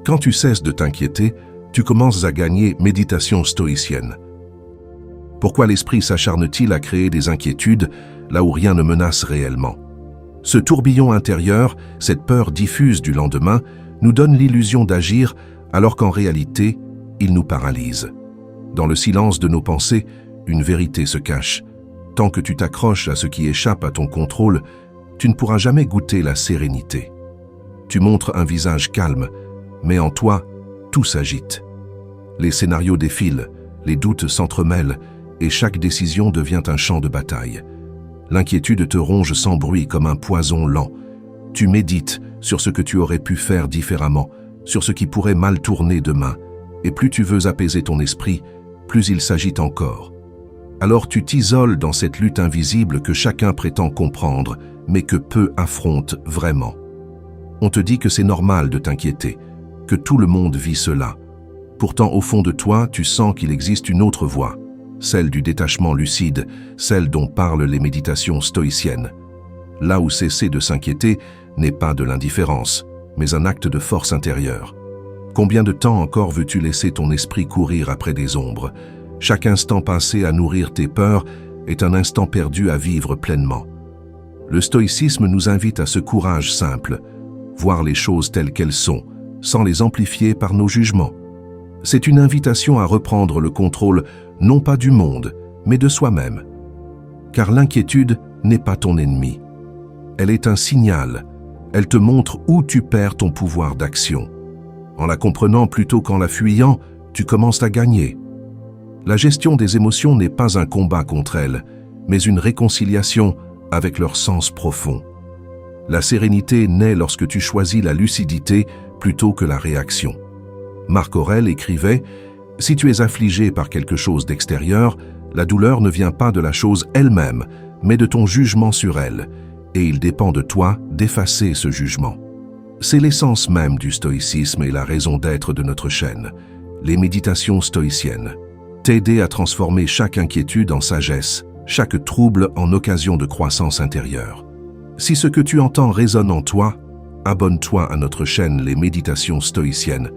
Quand tu cesses de t'inquiéter, tu commences à gagner méditation stoïcienne. Pourquoi l'esprit s'acharne-t-il à créer des inquiétudes là où rien ne menace réellement? Ce tourbillon intérieur, cette peur diffuse du lendemain, nous donne l'illusion d'agir alors qu'en réalité, il nous paralyse. Dans le silence de nos pensées, une vérité se cache. Tant que tu t'accroches à ce qui échappe à ton contrôle, tu ne pourras jamais goûter la sérénité. Tu montres un visage calme, mais en toi, tout s'agite. Les scénarios défilent, les doutes s'entremêlent, et chaque décision devient un champ de bataille. L'inquiétude te ronge sans bruit comme un poison lent. Tu médites sur ce que tu aurais pu faire différemment, sur ce qui pourrait mal tourner demain, et plus tu veux apaiser ton esprit, plus il s'agite encore. Alors tu t'isoles dans cette lutte invisible que chacun prétend comprendre, mais que peu affrontent vraiment. On te dit que c'est normal de t'inquiéter, que tout le monde vit cela. Pourtant, au fond de toi, tu sens qu'il existe une autre voie, celle du détachement lucide, celle dont parlent les méditations stoïciennes. Là où cesser de s'inquiéter n'est pas de l'indifférence, mais un acte de force intérieure. Combien de temps encore veux-tu laisser ton esprit courir après des ombres? Chaque instant passé à nourrir tes peurs est un instant perdu à vivre pleinement. Le stoïcisme nous invite à ce courage simple, voir les choses telles qu'elles sont, sans les amplifier par nos jugements. C'est une invitation à reprendre le contrôle non pas du monde, mais de soi-même. Car l'inquiétude n'est pas ton ennemi. Elle est un signal. Elle te montre où tu perds ton pouvoir d'action. En la comprenant plutôt qu'en la fuyant, tu commences à gagner. La gestion des émotions n'est pas un combat contre elles, mais une réconciliation avec leur sens profond. La sérénité naît lorsque tu choisis la lucidité plutôt que la réaction. Marc Aurèle écrivait « Si tu es affligé par quelque chose d'extérieur, la douleur ne vient pas de la chose elle-même, mais de ton jugement sur elle, et il dépend de toi d'effacer ce jugement. » C'est l'essence même du stoïcisme et la raison d'être de notre chaîne, les méditations stoïciennes. T'aider à transformer chaque inquiétude en sagesse, chaque trouble en occasion de croissance intérieure. Si ce que tu entends résonne en toi, abonne-toi à notre chaîne Les Méditations Stoïciennes.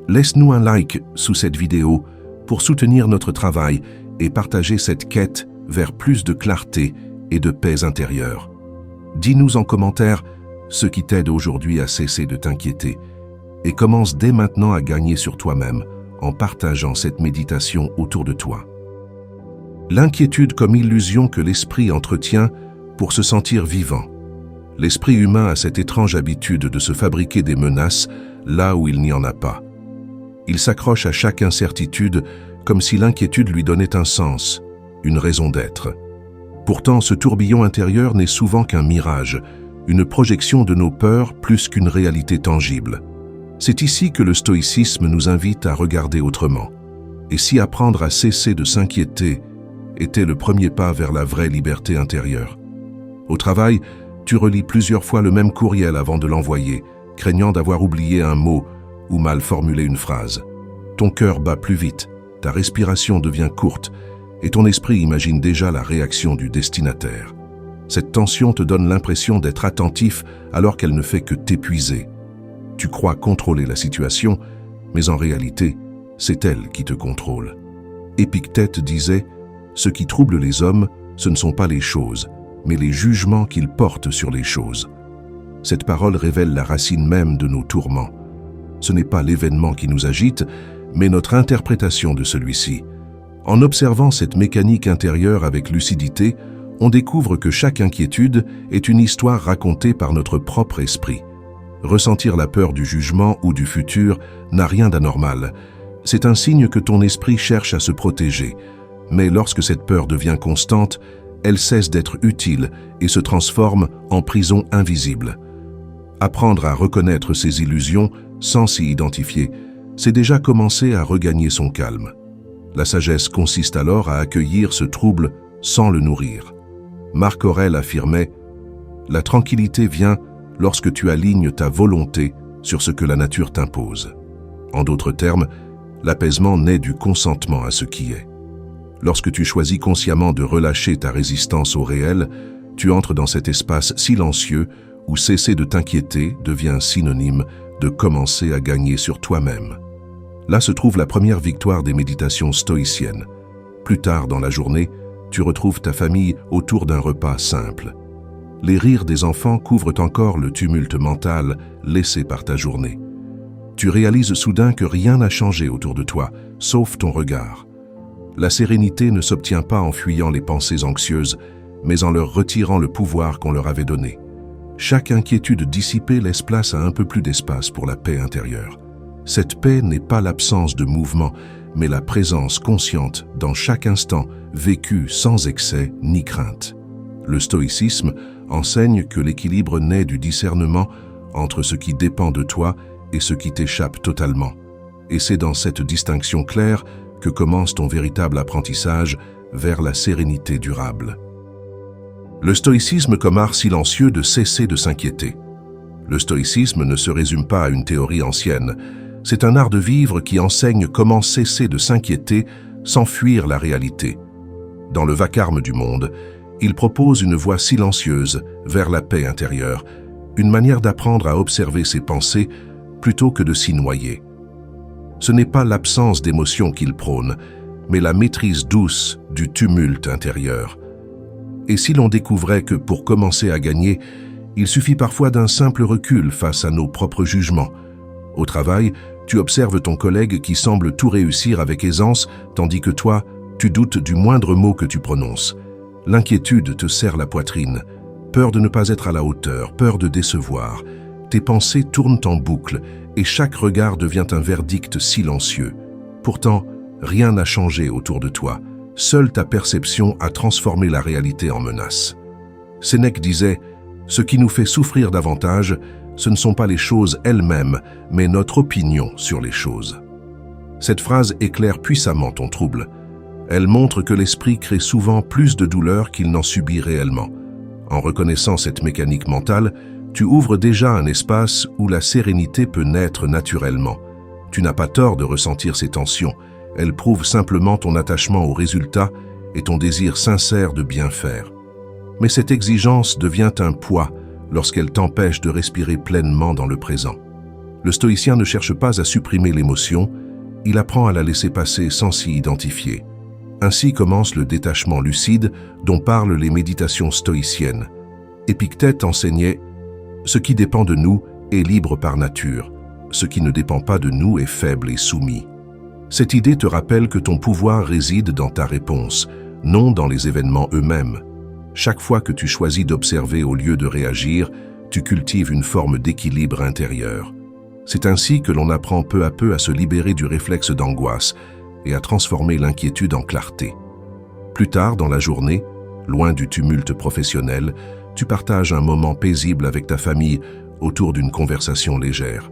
Laisse-nous un like sous cette vidéo pour soutenir notre travail et partager cette quête vers plus de clarté et de paix intérieure. Dis-nous en commentaire ce qui t'aide aujourd'hui à cesser de t'inquiéter et commence dès maintenant à gagner sur toi-même en partageant cette méditation autour de toi. L'inquiétude comme illusion que l'esprit entretient pour se sentir vivant. L'esprit humain a cette étrange habitude de se fabriquer des menaces là où il n'y en a pas. Il s'accroche à chaque incertitude comme si l'inquiétude lui donnait un sens, une raison d'être. Pourtant, ce tourbillon intérieur n'est souvent qu'un mirage, une projection de nos peurs plus qu'une réalité tangible. C'est ici que le stoïcisme nous invite à regarder autrement. Et si apprendre à cesser de s'inquiéter était le premier pas vers la vraie liberté intérieure? Au travail, tu relis plusieurs fois le même courriel avant de l'envoyer, craignant d'avoir oublié un mot ou mal formulé une phrase. Ton cœur bat plus vite, ta respiration devient courte et ton esprit imagine déjà la réaction du destinataire. Cette tension te donne l'impression d'être attentif alors qu'elle ne fait que t'épuiser. Tu crois contrôler la situation, mais en réalité, c'est elle qui te contrôle. Épictète disait « Ce qui trouble les hommes, ce ne sont pas les choses, mais les jugements qu'ils portent sur les choses. » Cette parole révèle la racine même de nos tourments. Ce n'est pas l'événement qui nous agite, mais notre interprétation de celui-ci. En observant cette mécanique intérieure avec lucidité, on découvre que chaque inquiétude est une histoire racontée par notre propre esprit. Ressentir la peur du jugement ou du futur n'a rien d'anormal. C'est un signe que ton esprit cherche à se protéger. Mais lorsque cette peur devient constante, elle cesse d'être utile et se transforme en prison invisible. Apprendre à reconnaître ces illusions sans s'y identifier, c'est déjà commencer à regagner son calme. La sagesse consiste alors à accueillir ce trouble sans le nourrir. Marc Aurèle affirmait « La tranquillité vient lorsque tu alignes ta volonté sur ce que la nature t'impose. » En d'autres termes, l'apaisement naît du consentement à ce qui est. Lorsque tu choisis consciemment de relâcher ta résistance au réel, tu entres dans cet espace silencieux où cesser de t'inquiéter devient synonyme de commencer à gagner sur toi-même. Là se trouve la première victoire des méditations stoïciennes. Plus tard dans la journée, tu retrouves ta famille autour d'un repas simple. Les rires des enfants couvrent encore le tumulte mental laissé par ta journée. Tu réalises soudain que rien n'a changé autour de toi, sauf ton regard. La sérénité ne s'obtient pas en fuyant les pensées anxieuses, mais en leur retirant le pouvoir qu'on leur avait donné. Chaque inquiétude dissipée laisse place à un peu plus d'espace pour la paix intérieure. Cette paix n'est pas l'absence de mouvement, mais la présence consciente dans chaque instant, vécue sans excès ni crainte. Le stoïcisme enseigne que l'équilibre naît du discernement entre ce qui dépend de toi et ce qui t'échappe totalement. Et c'est dans cette distinction claire que commence ton véritable apprentissage vers la sérénité durable. Le stoïcisme comme art silencieux de cesser de s'inquiéter. Le stoïcisme ne se résume pas à une théorie ancienne. C'est un art de vivre qui enseigne comment cesser de s'inquiéter sans fuir la réalité. Dans le vacarme du monde, il propose une voie silencieuse vers la paix intérieure, une manière d'apprendre à observer ses pensées plutôt que de s'y noyer. Ce n'est pas l'absence d'émotion qu'il prône, mais la maîtrise douce du tumulte intérieur. Et si l'on découvrait que pour commencer à gagner, il suffit parfois d'un simple recul face à nos propres jugements. Au travail, tu observes ton collègue qui semble tout réussir avec aisance, tandis que toi, tu doutes du moindre mot que tu prononces. L'inquiétude te serre la poitrine, peur de ne pas être à la hauteur, peur de décevoir. Tes pensées tournent en boucle et chaque regard devient un verdict silencieux. Pourtant, rien n'a changé autour de toi. Seule ta perception a transformé la réalité en menace. Sénèque disait « Ce qui nous fait souffrir davantage, ce ne sont pas les choses elles-mêmes, mais notre opinion sur les choses. » Cette phrase éclaire puissamment ton trouble. Elle montre que l'esprit crée souvent plus de douleur qu'il n'en subit réellement. En reconnaissant cette mécanique mentale, tu ouvres déjà un espace où la sérénité peut naître naturellement. Tu n'as pas tort de ressentir ces tensions. Elles prouvent simplement ton attachement au résultat et ton désir sincère de bien faire. Mais cette exigence devient un poids lorsqu'elle t'empêche de respirer pleinement dans le présent. Le stoïcien ne cherche pas à supprimer l'émotion, il apprend à la laisser passer sans s'y identifier. Ainsi commence le détachement lucide dont parlent les méditations stoïciennes. Épictète enseignait « Ce qui dépend de nous est libre par nature, ce qui ne dépend pas de nous est faible et soumis. » Cette idée te rappelle que ton pouvoir réside dans ta réponse, non dans les événements eux-mêmes. Chaque fois que tu choisis d'observer au lieu de réagir, tu cultives une forme d'équilibre intérieur. C'est ainsi que l'on apprend peu à peu à se libérer du réflexe d'angoisse et à transformer l'inquiétude en clarté. Plus tard dans la journée, loin du tumulte professionnel, tu partages un moment paisible avec ta famille autour d'une conversation légère.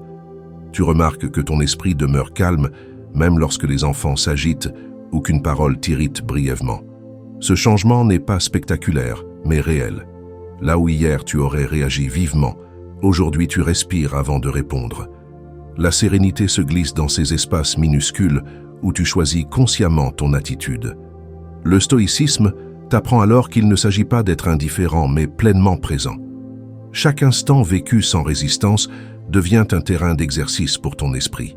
Tu remarques que ton esprit demeure calme même lorsque les enfants s'agitent ou qu'une parole t'irrite brièvement. Ce changement n'est pas spectaculaire, mais réel. Là où hier tu aurais réagi vivement, aujourd'hui tu respires avant de répondre. La sérénité se glisse dans ces espaces minuscules où tu choisis consciemment ton attitude. Le stoïcisme t'apprend alors qu'il ne s'agit pas d'être indifférent, mais pleinement présent. Chaque instant vécu sans résistance devient un terrain d'exercice pour ton esprit.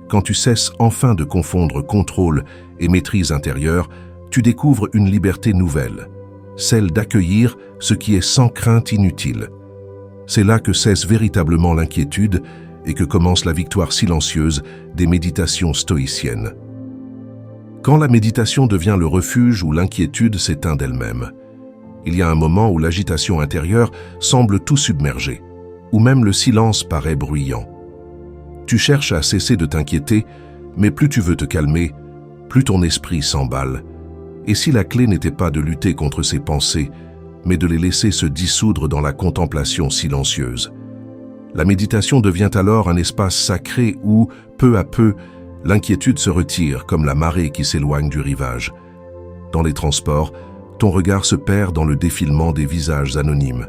Quand tu cesses enfin de confondre contrôle et maîtrise intérieure, tu découvres une liberté nouvelle, celle d'accueillir ce qui est sans crainte inutile. C'est là que cesse véritablement l'inquiétude et que commence la victoire silencieuse des méditations stoïciennes. Quand la méditation devient le refuge où l'inquiétude s'éteint d'elle-même, il y a un moment où l'agitation intérieure semble tout submerger, où même le silence paraît bruyant. Tu cherches à cesser de t'inquiéter, mais plus tu veux te calmer, plus ton esprit s'emballe. Et si la clé n'était pas de lutter contre ces pensées, mais de les laisser se dissoudre dans la contemplation silencieuse? La méditation devient alors un espace sacré où, peu à peu, l'inquiétude se retire comme la marée qui s'éloigne du rivage. Dans les transports, ton regard se perd dans le défilement des visages anonymes.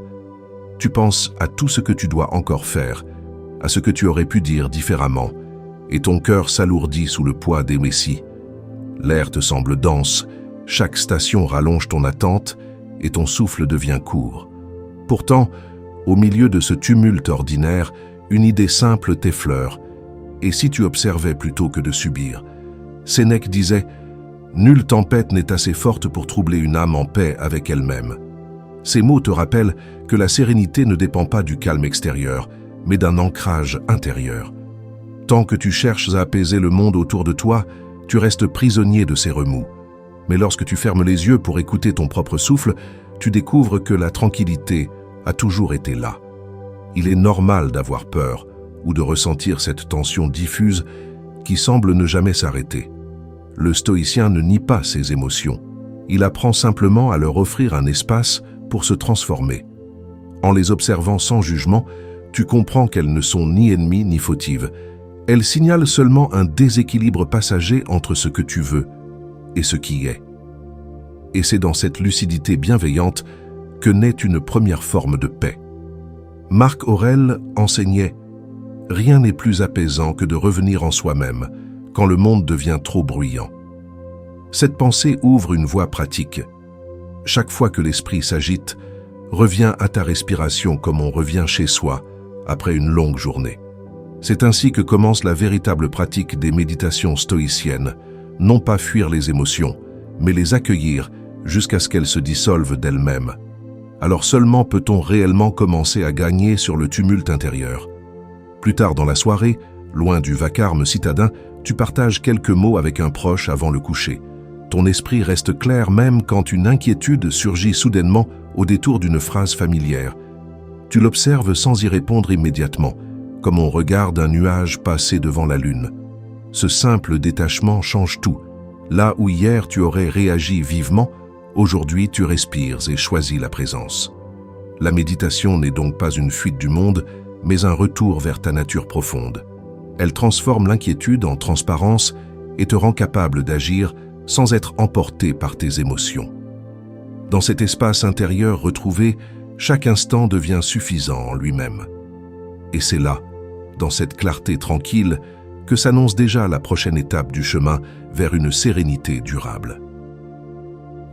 Tu penses à tout ce que tu dois encore faire, à ce que tu aurais pu dire différemment, et ton cœur s'alourdit sous le poids des récits. L'air te semble dense, chaque station rallonge ton attente et ton souffle devient court. Pourtant, au milieu de ce tumulte ordinaire, Une idée simple t'effleure. Et si tu observais plutôt que de subir? Sénèque disait « Nulle tempête n'est assez forte pour troubler une âme en paix avec elle-même ». Ces mots te rappellent que la sérénité ne dépend pas du calme extérieur, mais d'un ancrage intérieur. Tant que tu cherches à apaiser le monde autour de toi, tu restes prisonnier de ses remous. Mais lorsque tu fermes les yeux pour écouter ton propre souffle, tu découvres que la tranquillité a toujours été là. Il est normal d'avoir peur ou de ressentir cette tension diffuse qui semble ne jamais s'arrêter. Le stoïcien ne nie pas ses émotions. Il apprend simplement à leur offrir un espace pour se transformer. En les observant sans jugement, tu comprends qu'elles ne sont ni ennemies ni fautives. Elles signalent seulement un déséquilibre passager entre ce que tu veux et ce qui est. Et c'est dans cette lucidité bienveillante que naît une première forme de paix. Marc Aurèle enseignait « Rien n'est plus apaisant que de revenir en soi-même quand le monde devient trop bruyant ». Cette pensée ouvre une voie pratique. Chaque fois que l'esprit s'agite, reviens à ta respiration comme on revient chez soi après une longue journée. C'est ainsi que commence la véritable pratique des méditations stoïciennes, non pas fuir les émotions, mais les accueillir jusqu'à ce qu'elles se dissolvent d'elles-mêmes. Alors seulement peut-on réellement commencer à gagner sur le tumulte intérieur. Plus tard dans la soirée, loin du vacarme citadin, tu partages quelques mots avec un proche avant le coucher. Ton esprit reste clair même quand une inquiétude surgit soudainement au détour d'une phrase familière. Tu l'observes sans y répondre immédiatement, comme on regarde un nuage passer devant la lune. Ce simple détachement change tout. Là où hier tu aurais réagi vivement, aujourd'hui tu respires et choisis la présence. La méditation n'est donc pas une fuite du monde, mais un retour vers ta nature profonde. Elle transforme l'inquiétude en transparence et te rend capable d'agir sans être emporté par tes émotions. Dans cet espace intérieur retrouvé, chaque instant devient suffisant en lui-même. Et c'est là, dans cette clarté tranquille, que s'annonce déjà la prochaine étape du chemin vers une sérénité durable.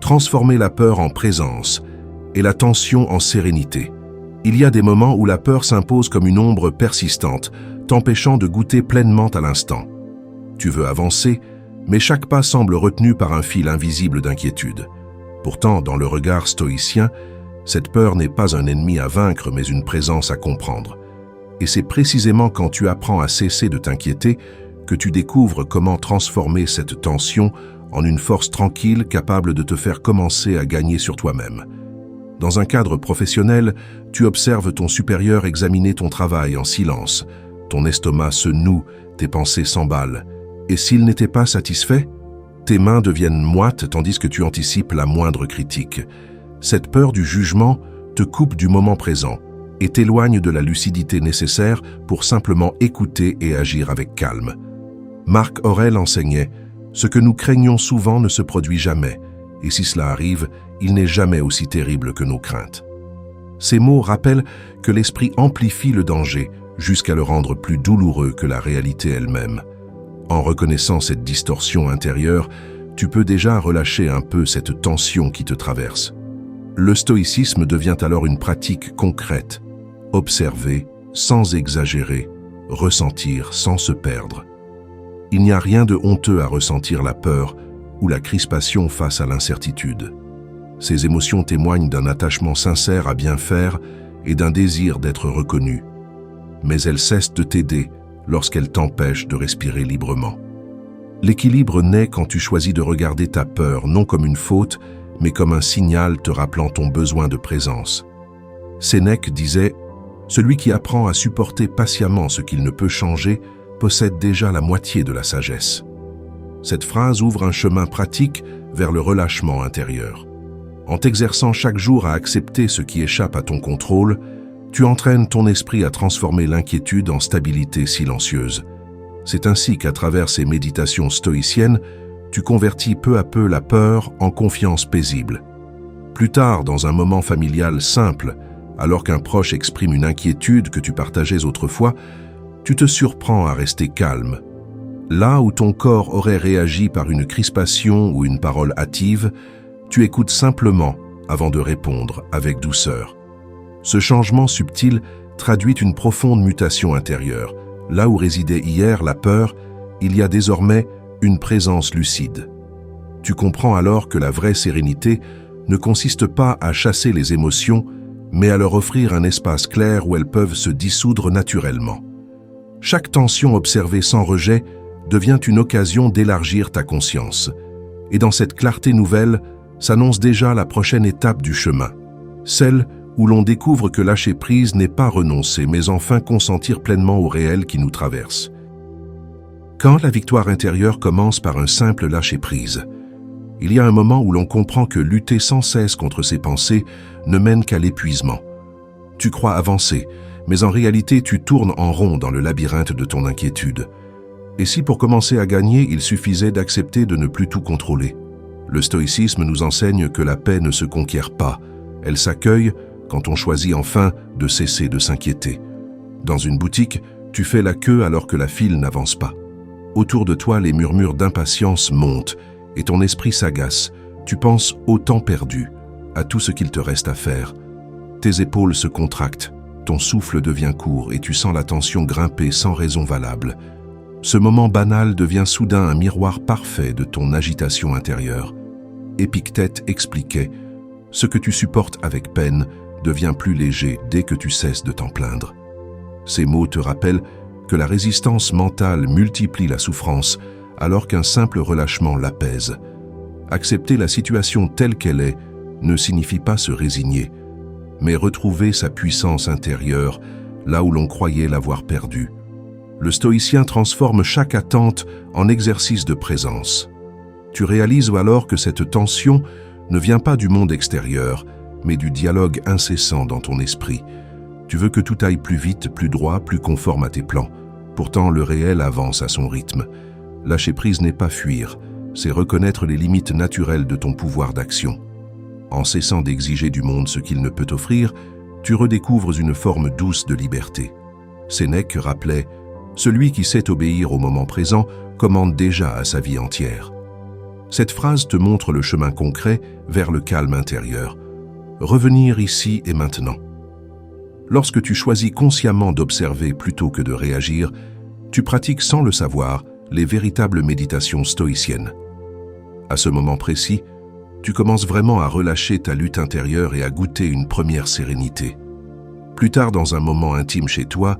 Transformer la peur en présence et la tension en sérénité. Il y a des moments où la peur s'impose comme une ombre persistante, t'empêchant de goûter pleinement à l'instant. Tu veux avancer, mais chaque pas semble retenu par un fil invisible d'inquiétude. Pourtant, dans le regard stoïcien, cette peur n'est pas un ennemi à vaincre, mais une présence à comprendre. Et c'est précisément quand tu apprends à cesser de t'inquiéter que tu découvres comment transformer cette tension en une force tranquille capable de te faire commencer à gagner sur toi-même. Dans un cadre professionnel, tu observes ton supérieur examiner ton travail en silence. Ton estomac se noue, tes pensées s'emballent. Et s'il n'était pas satisfait, tes mains deviennent moites tandis que tu anticipes la moindre critique. Cette peur du jugement te coupe du moment présent et t'éloigne de la lucidité nécessaire pour simplement écouter et agir avec calme. Marc Aurèle enseignait « Ce que nous craignons souvent ne se produit jamais, et si cela arrive, il n'est jamais aussi terrible que nos craintes. » Ces mots rappellent que l'esprit amplifie le danger jusqu'à le rendre plus douloureux que la réalité elle-même. En reconnaissant cette distorsion intérieure, tu peux déjà relâcher un peu cette tension qui te traverse. Le stoïcisme devient alors une pratique concrète. Observer sans exagérer, ressentir sans se perdre. Il n'y a rien de honteux à ressentir la peur ou la crispation face à l'incertitude. Ces émotions témoignent d'un attachement sincère à bien faire et d'un désir d'être reconnu. Mais elles cessent de t'aider lorsqu'elles t'empêchent de respirer librement. L'équilibre naît quand tu choisis de regarder ta peur non comme une faute, mais comme un signal te rappelant ton besoin de présence. Sénèque disait « Celui qui apprend à supporter patiemment ce qu'il ne peut changer possède déjà la moitié de la sagesse. » Cette phrase ouvre un chemin pratique vers le relâchement intérieur. En t'exerçant chaque jour à accepter ce qui échappe à ton contrôle, tu entraînes ton esprit à transformer l'inquiétude en stabilité silencieuse. C'est ainsi qu'à travers ces méditations stoïciennes, tu convertis peu à peu la peur en confiance paisible. Plus tard, dans un moment familial simple, alors qu'un proche exprime une inquiétude que tu partageais autrefois, tu te surprends à rester calme. Là où ton corps aurait réagi par une crispation ou une parole hâtive, tu écoutes simplement avant de répondre avec douceur. Ce changement subtil traduit une profonde mutation intérieure. Là où résidait hier la peur, il y a désormais une présence lucide. Tu comprends alors que la vraie sérénité ne consiste pas à chasser les émotions, mais à leur offrir un espace clair où elles peuvent se dissoudre naturellement. Chaque tension observée sans rejet devient une occasion d'élargir ta conscience. Et dans cette clarté nouvelle s'annonce déjà la prochaine étape du chemin, celle où l'on découvre que lâcher prise n'est pas renoncer, mais enfin consentir pleinement au réel qui nous traverse. Quand la victoire intérieure commence par un simple lâcher prise, il y a un moment où l'on comprend que lutter sans cesse contre ses pensées ne mène qu'à l'épuisement. Tu crois avancer, mais en réalité tu tournes en rond dans le labyrinthe de ton inquiétude. Et si pour commencer à gagner, il suffisait d'accepter de ne plus tout contrôler? Le stoïcisme nous enseigne que la paix ne se conquiert pas, elle s'accueille quand on choisit enfin de cesser de s'inquiéter. Dans une boutique, tu fais la queue alors que la file n'avance pas. Autour de toi, les murmures d'impatience montent et ton esprit s'agace. Tu penses au temps perdu, à tout ce qu'il te reste à faire. Tes épaules se contractent, ton souffle devient court et tu sens la tension grimper sans raison valable. Ce moment banal devient soudain un miroir parfait de ton agitation intérieure. Épictète expliquait « Ce que tu supportes avec peine devient plus léger dès que tu cesses de t'en plaindre ». Ces mots te rappellent que la résistance mentale multiplie la souffrance alors qu'un simple relâchement l'apaise. Accepter la situation telle qu'elle est ne signifie pas se résigner, mais retrouver sa puissance intérieure là où l'on croyait l'avoir perdue. Le stoïcien transforme chaque attente en exercice de présence. Tu réalises alors que cette tension ne vient pas du monde extérieur, mais du dialogue incessant dans ton esprit. Tu veux que tout aille plus vite, plus droit, plus conforme à tes plans. Pourtant, le réel avance à son rythme. Lâcher prise n'est pas fuir, c'est reconnaître les limites naturelles de ton pouvoir d'action. En cessant d'exiger du monde ce qu'il ne peut offrir, tu redécouvres une forme douce de liberté. Sénèque rappelait « Celui qui sait obéir au moment présent commande déjà à sa vie entière ». Cette phrase te montre le chemin concret vers le calme intérieur. Revenir ici et maintenant. Lorsque tu choisis consciemment d'observer plutôt que de réagir, tu pratiques sans le savoir les véritables méditations stoïciennes. À ce moment précis, tu commences vraiment à relâcher ta lutte intérieure et à goûter une première sérénité. Plus tard, dans un moment intime chez toi,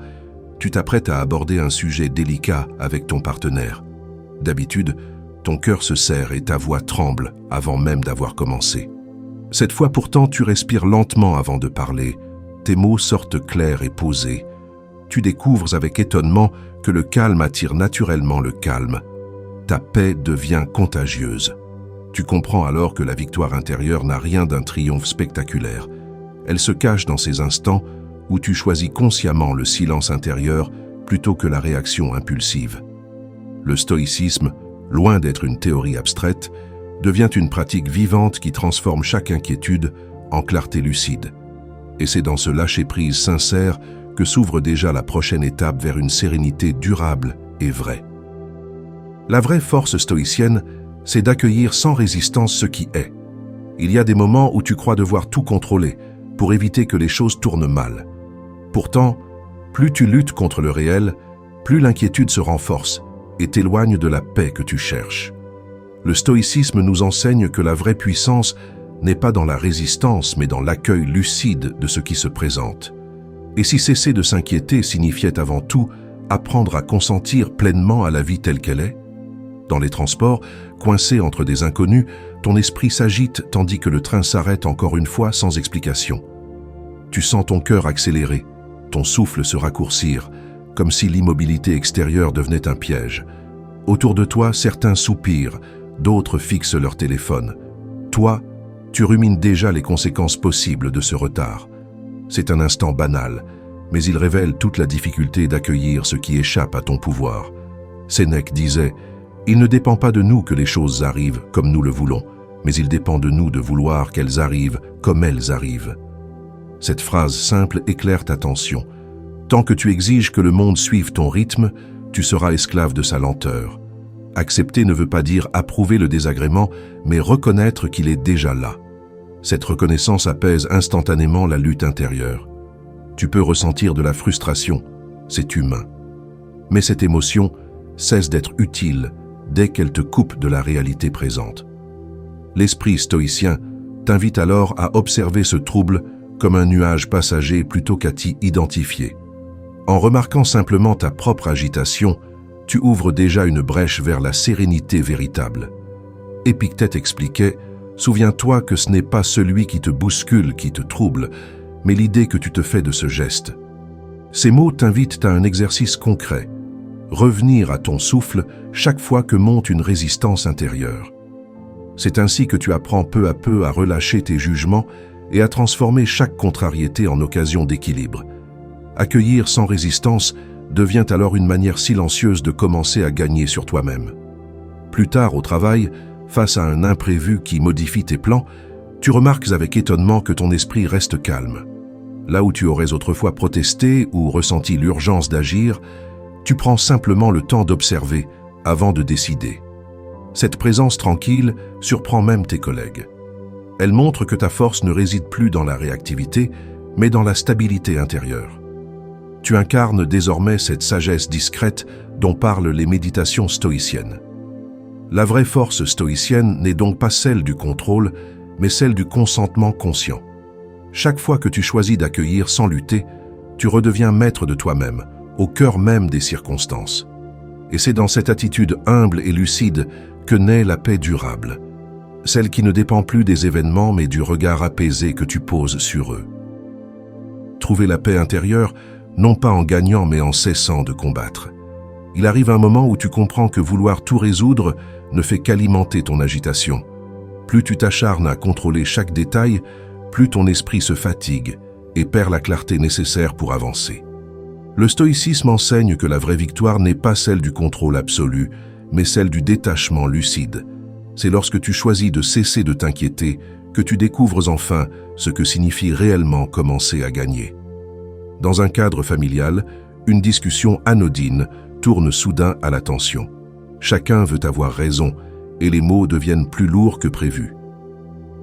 tu t'apprêtes à aborder un sujet délicat avec ton partenaire. D'habitude, ton cœur se serre et ta voix tremble avant même d'avoir commencé. Cette fois pourtant, tu respires lentement avant de parler. Tes mots sortent clairs et posés. Tu découvres avec étonnement que le calme attire naturellement le calme. Ta paix devient contagieuse. Tu comprends alors que la victoire intérieure n'a rien d'un triomphe spectaculaire. Elle se cache dans ces instants où tu choisis consciemment le silence intérieur plutôt que la réaction impulsive. Le stoïcisme, loin d'être une théorie abstraite, devient une pratique vivante qui transforme chaque inquiétude en clarté lucide. Et c'est dans ce lâcher-prise sincère que s'ouvre déjà la prochaine étape vers une sérénité durable et vraie. La vraie force stoïcienne, c'est d'accueillir sans résistance ce qui est. Il y a des moments où tu crois devoir tout contrôler pour éviter que les choses tournent mal. Pourtant, plus tu luttes contre le réel, plus l'inquiétude se renforce et t'éloigne de la paix que tu cherches. Le stoïcisme nous enseigne que la vraie puissance n'est pas dans la résistance, mais dans l'accueil lucide de ce qui se présente. Et si cesser de s'inquiéter signifiait avant tout apprendre à consentir pleinement à la vie telle qu'elle est? Dans les transports, coincé entre des inconnus, ton esprit s'agite tandis que le train s'arrête encore une fois sans explication. Tu sens ton cœur accélérer, ton souffle se raccourcir, comme si l'immobilité extérieure devenait un piège. Autour de toi, certains soupirent, d'autres fixent leur téléphone. Toi, tu rumines déjà les conséquences possibles de ce retard. C'est un instant banal, mais il révèle toute la difficulté d'accueillir ce qui échappe à ton pouvoir. Sénèque disait « Il ne dépend pas de nous que les choses arrivent comme nous le voulons, mais il dépend de nous de vouloir qu'elles arrivent comme elles arrivent. » Cette phrase simple éclaire ta tension. Tant que tu exiges que le monde suive ton rythme, tu seras esclave de sa lenteur. Accepter ne veut pas dire approuver le désagrément, mais reconnaître qu'il est déjà là. Cette reconnaissance apaise instantanément la lutte intérieure. Tu peux ressentir de la frustration, c'est humain. Mais cette émotion cesse d'être utile dès qu'elle te coupe de la réalité présente. L'esprit stoïcien t'invite alors à observer ce trouble comme un nuage passager plutôt qu'à t'y identifier. En remarquant simplement ta propre agitation, tu ouvres déjà une brèche vers la sérénité véritable. Épictète expliquait « Souviens-toi que ce n'est pas celui qui te bouscule qui te trouble, mais l'idée que tu te fais de ce geste. » Ces mots t'invitent à un exercice concret. Revenir à ton souffle chaque fois que monte une résistance intérieure. C'est ainsi que tu apprends peu à peu à relâcher tes jugements et à transformer chaque contrariété en occasion d'équilibre. Accueillir sans résistance devient alors une manière silencieuse de commencer à gagner sur toi-même. Plus tard au travail, face à un imprévu qui modifie tes plans, tu remarques avec étonnement que ton esprit reste calme. Là où tu aurais autrefois protesté ou ressenti l'urgence d'agir, tu prends simplement le temps d'observer avant de décider. Cette présence tranquille surprend même tes collègues. Elle montre que ta force ne réside plus dans la réactivité, mais dans la stabilité intérieure. Tu incarnes désormais cette sagesse discrète dont parlent les méditations stoïciennes. La vraie force stoïcienne n'est donc pas celle du contrôle, mais celle du consentement conscient. Chaque fois que tu choisis d'accueillir sans lutter, tu redeviens maître de toi-même, au cœur même des circonstances. Et c'est dans cette attitude humble et lucide que naît la paix durable, celle qui ne dépend plus des événements mais du regard apaisé que tu poses sur eux. Trouver la paix intérieure, non pas en gagnant mais en cessant de combattre. Il arrive un moment où tu comprends que vouloir tout résoudre ne fait qu'alimenter ton agitation. Plus tu t'acharnes à contrôler chaque détail, plus ton esprit se fatigue et perd la clarté nécessaire pour avancer. Le stoïcisme enseigne que la vraie victoire n'est pas celle du contrôle absolu, mais celle du détachement lucide. C'est lorsque tu choisis de cesser de t'inquiéter que tu découvres enfin ce que signifie réellement commencer à gagner. Dans un cadre familial, une discussion anodine tourne soudain à la tension. Chacun veut avoir raison et les mots deviennent plus lourds que prévu.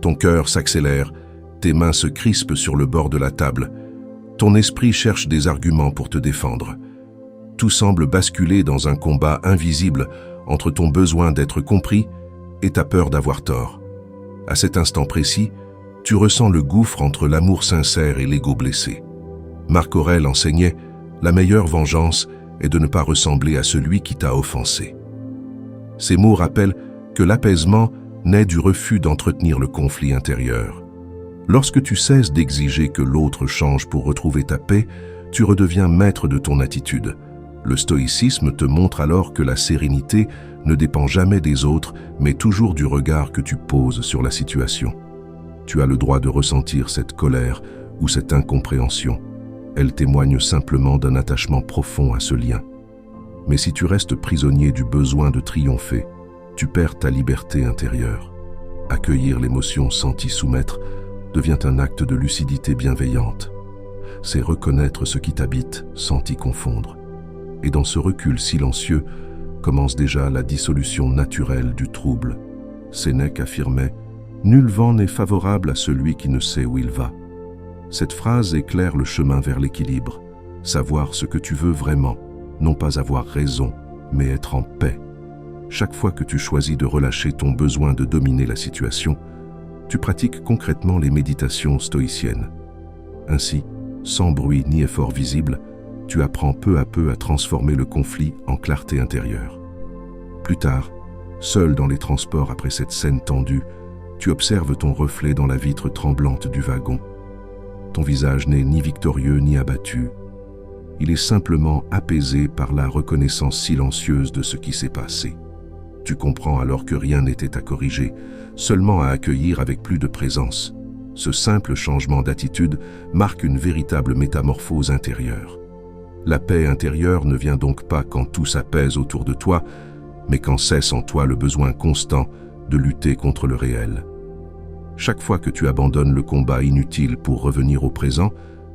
Ton cœur s'accélère, tes mains se crispent sur le bord de la table. Ton esprit cherche des arguments pour te défendre. Tout semble basculer dans un combat invisible entre ton besoin d'être compris et ta peur d'avoir tort. À cet instant précis, tu ressens le gouffre entre l'amour sincère et l'ego blessé. Marc Aurèle enseignait « La meilleure vengeance est de ne pas ressembler à celui qui t'a offensé ». Ces mots rappellent que l'apaisement naît du refus d'entretenir le conflit intérieur. Lorsque tu cesses d'exiger que l'autre change pour retrouver ta paix, tu redeviens maître de ton attitude. Le stoïcisme te montre alors que la sérénité ne dépend jamais des autres, mais toujours du regard que tu poses sur la situation. Tu as le droit de ressentir cette colère ou cette incompréhension. Elle témoigne simplement d'un attachement profond à ce lien. Mais si tu restes prisonnier du besoin de triompher, tu perds ta liberté intérieure. Accueillir l'émotion sans t'y soumettre devient un acte de lucidité bienveillante. C'est reconnaître ce qui t'habite sans t'y confondre. Et dans ce recul silencieux commence déjà la dissolution naturelle du trouble. Sénèque affirmait « Nul vent n'est favorable à celui qui ne sait où il va ». Cette phrase éclaire le chemin vers l'équilibre, savoir ce que tu veux vraiment, non pas avoir raison, mais être en paix. Chaque fois que tu choisis de relâcher ton besoin de dominer la situation, tu pratiques concrètement les méditations stoïciennes. Ainsi, sans bruit ni effort visible, tu apprends peu à peu à transformer le conflit en clarté intérieure. Plus tard, seul dans les transports après cette scène tendue, tu observes ton reflet dans la vitre tremblante du wagon. Ton visage n'est ni victorieux ni abattu. Il est simplement apaisé par la reconnaissance silencieuse de ce qui s'est passé. Tu comprends alors que rien n'était à corriger, seulement à accueillir avec plus de présence. Ce simple changement d'attitude marque une véritable métamorphose intérieure. La paix intérieure ne vient donc pas quand tout s'apaise autour de toi, mais quand cesse en toi le besoin constant de lutter contre le réel. Chaque fois que tu abandonnes le combat inutile pour revenir au présent,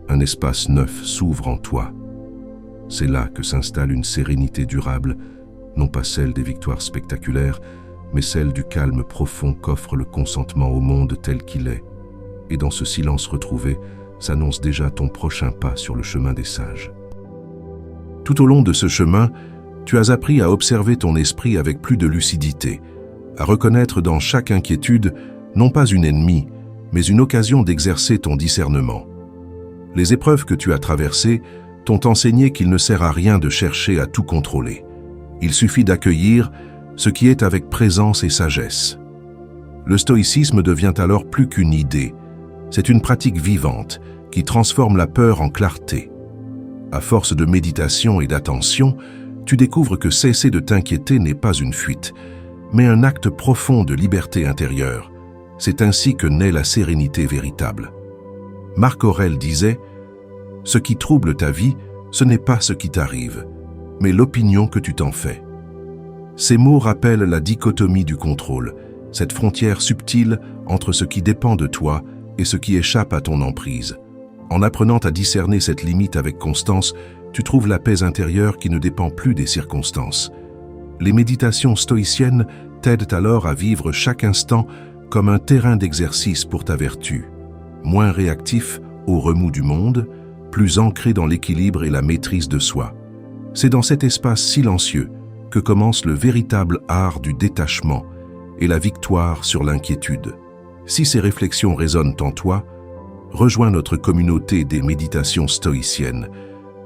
un espace neuf s'ouvre en toi. C'est là que s'installe une sérénité durable, non pas celle des victoires spectaculaires, mais celle du calme profond qu'offre le consentement au monde tel qu'il est. Et dans ce silence retrouvé, s'annonce déjà ton prochain pas sur le chemin des sages. Tout au long de ce chemin, tu as appris à observer ton esprit avec plus de lucidité, à reconnaître dans chaque inquiétude non pas une ennemie, mais une occasion d'exercer ton discernement. Les épreuves que tu as traversées t'ont enseigné qu'il ne sert à rien de chercher à tout contrôler. Il suffit d'accueillir ce qui est avec présence et sagesse. Le stoïcisme devient alors plus qu'une idée, c'est une pratique vivante qui transforme la peur en clarté. À force de méditation et d'attention, tu découvres que cesser de t'inquiéter n'est pas une fuite, mais un acte profond de liberté intérieure. C'est ainsi que naît la sérénité véritable. Marc Aurèle disait « Ce qui trouble ta vie, ce n'est pas ce qui t'arrive, mais l'opinion que tu t'en fais. » Ces mots rappellent la dichotomie du contrôle, cette frontière subtile entre ce qui dépend de toi et ce qui échappe à ton emprise. En apprenant à discerner cette limite avec constance, tu trouves la paix intérieure qui ne dépend plus des circonstances. Les méditations stoïciennes t'aident alors à vivre chaque instant comme un terrain d'exercice pour ta vertu, moins réactif aux remous du monde, plus ancré dans l'équilibre et la maîtrise de soi. C'est dans cet espace silencieux que commence le véritable art du détachement et la victoire sur l'inquiétude. Si ces réflexions résonnent en toi, rejoins notre communauté des méditations stoïciennes.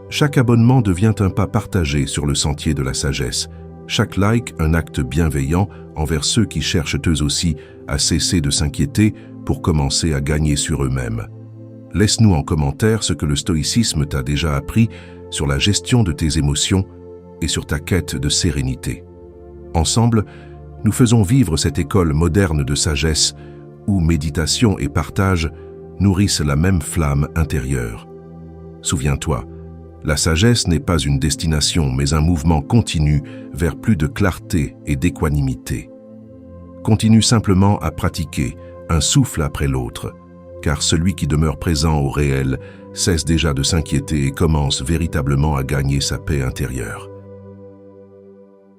Chaque abonnement devient un pas partagé sur le sentier de la sagesse. Chaque like, un acte bienveillant envers ceux qui cherchent eux aussi à cesser de s'inquiéter pour commencer à gagner sur eux-mêmes. Laisse-nous en commentaire ce que le stoïcisme t'a déjà appris sur la gestion de tes émotions et sur ta quête de sérénité. Ensemble, nous faisons vivre cette école moderne de sagesse où méditation et partage nourrissent la même flamme intérieure. Souviens-toi, la sagesse n'est pas une destination, mais un mouvement continu vers plus de clarté et d'équanimité. Continue simplement à pratiquer, un souffle après l'autre, car celui qui demeure présent au réel cesse déjà de s'inquiéter et commence véritablement à gagner sa paix intérieure.